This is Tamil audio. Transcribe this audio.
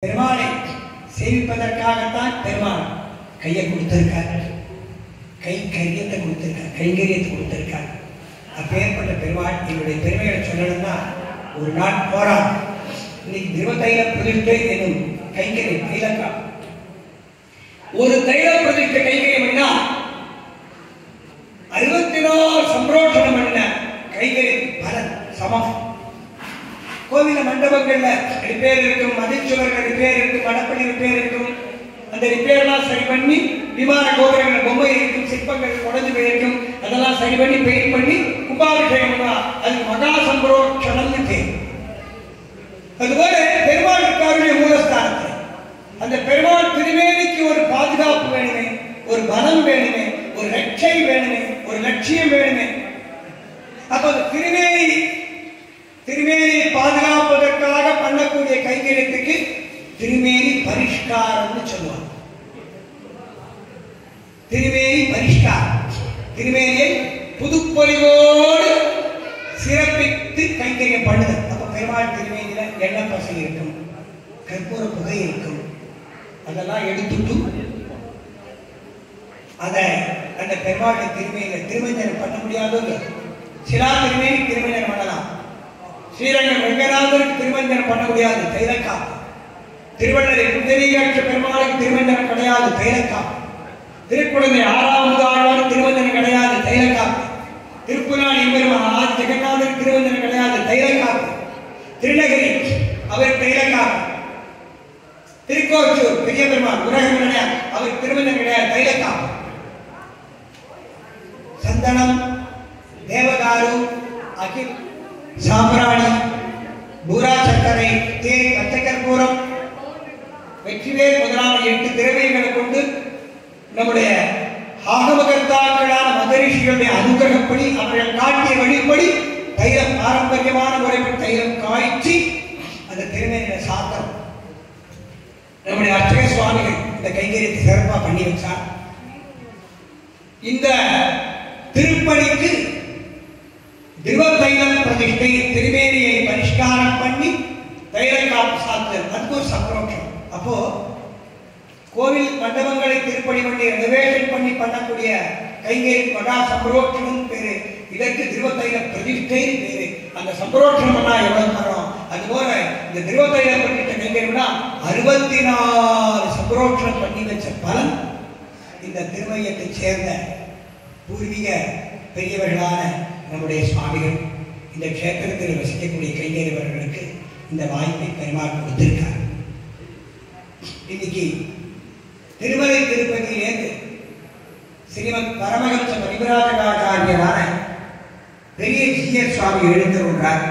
பெருமாளை சேவிப்பதற்காகத்தான் பெருமாள் கையை கொடுத்திருக்கார், கைங்கரியத்தை கொடுத்திருக்கார், கைங்கரியத்தை கொடுத்திருக்கார். அப்பேற்பட்ட பெருமாள் என்னுடைய பெருமைகளை சொல்லணும்னா ஒரு நாள் போறான். இன்னைக்கு திருவத்தைல பிரதிஷ்டை என்னும் கைங்கரியம் கைலக்கா ஒரு தைல பிரதிஷ்டை கைங்கரியம் 64 சம்பிரோஷணம் பண்ண கைங்கரியம் பலன் சமம். கோவில மண்டபங்கள்ல ரிப்பேர் இருக்கும், மதிச்சுவர்கள் ரிப்பேர் இருக்கும், மடப்பள்ளி ரிப்பேர் இருக்கும். அந்த ரிப்பேர்லாம் சரி பண்ணி விமான கோபுரங்கள் பொம்மை இருக்கும், சிற்பங்கள் உடஞ்சு போயிருக்கும், அதெல்லாம் சரி பண்ணி பெயிண்ட் பண்ணி கும்பாபிஷேகம் அதுக்கு மகா சம்பிரோஷணம்னு பேர். அதுபோல பெருமாள் இருக்காருடைய மூலஸ்தானத்தில் அந்த பெருமாள் திருமேனிக்கு ஒரு பாதுகாப்பு வேணுமே, ஒரு பலம் வேணுமே, ஒரு ரட்சை வேணுமே, ஒரு லட்சியம் வேணுமே. அப்ப அந்த திருமேனியை பாதுகாப்பதற்காக பண்ணக்கூடிய கைங்கரியத்துக்கு திருமேனி பரிஷ்காரம்னு சொல்லுவாங்க. திருமேனி பரிஷ்காரம், திருமேனியை புதுப்பொலிவோடு சிறப்பித்து கைங்கரியம் பண்ணுதல். அப்ப பெருமாள் திருமேனியில எண்ணெய் பசை இருக்கும், கற்பூர புகை இருக்கும், அதெல்லாம் எடுத்துட்டு அதை அந்த பெருமாளுடைய திருமேனியில திருமஞ்சனம் பண்ண முடியாதோ. சிலா திருமேனி திருமஞ்சனம் பண்ணலாம், ஸ்ரீரங்கம் வெங்கநாதருக்கு திருமஞ்சனம் பண்ண முடியாது, தைலக்கா. திருவள்ளரை புத்தரீகாட்சி பெருமாளுக்கு திருமஞ்சனம் கிடையாது, தைலக்கா. திருக்குழந்தை 6வது ஆழ்வார் திருமஞ்சனம் கிடையாது, தைலக்கா. திருப்புராணி பெருமாள் ஆதி ஜெகநாதருக்கு திருமஞ்சனம் கிடையாது, தைலக்கா. திருநகரி அவர் தைலக்கா. திருக்கோச்சூர் பெரிய பெருமாள் உலகம் கிடையாது, அவர் திருமஞ்சனம் கிடையாது, தைலக்கா. சந்தனம், தேவதாரு, அகில், சாம்பிராணி, பூரா சர்க்கரை, தேன், பச்சைக்கற்பூரம், வெற்றிவேல் முதலான 8 திரவியங்களை கொண்டு நம்முடைய ஆகமகர்த்தாக்களான மகரிஷிகளுடைய அனுகிரகப்படி அவர்கள் காட்டிய வழிப்படி தைலம் பாரம்பரியமான முறைப்படி தைலம் காய்ச்சி அந்த திருமேனியில சாத்தம். நம்முடைய அர்ச்சக சுவாமிகள் இந்த கைங்கரியத்தை சிறப்பா பண்ணி வச்சார். இந்த திருப்பணிக்கு திருவத்தைலம் பிரதிஷ்டை திருமேனியை பரிஷ்காரம் பண்ணி தைலக்காப்பு சாத்துதல், அதுக்கு ஒரு சம்பிரோஷம். அப்போ கோவில் மண்டபங்களை திருப்பணி பண்ணி ரெனோவேஷன் பண்ணி பண்ணக்கூடிய கைங்கரியம் மகா சம்பிரோஷனும் பேரு, இதற்கு திருவத்தைல பிரதிஷ்டை பேரு. அந்த சம்பிரோஷனம் பண்ணா எவ்வளவு தரோம், அதுபோல இந்த திருவத்தைல பிரதிஷ்டை கைங்கரியம்னா 64 சம்பிரோஷனம் பண்ணி வச்ச பலன் இந்த திருமையத்தை சேர்ந்த பூர்வீக பெரியவர்களான நம்முடைய சுவாமிகள் இந்த கஷேத்திரத்தில் வசிக்கக்கூடிய கைங்கரியவர்களுக்கு இந்த வாய்ப்பை பெருமாள் கொடுத்திருக்கார். இன்னைக்கு திருமலை திருப்பதியிலேருந்து ஸ்ரீமத் பரமஹம்ச பரிவிராஜகாச்சாரியரான பெரிய ஜீயர் சுவாமி எழுந்துள்ளார்.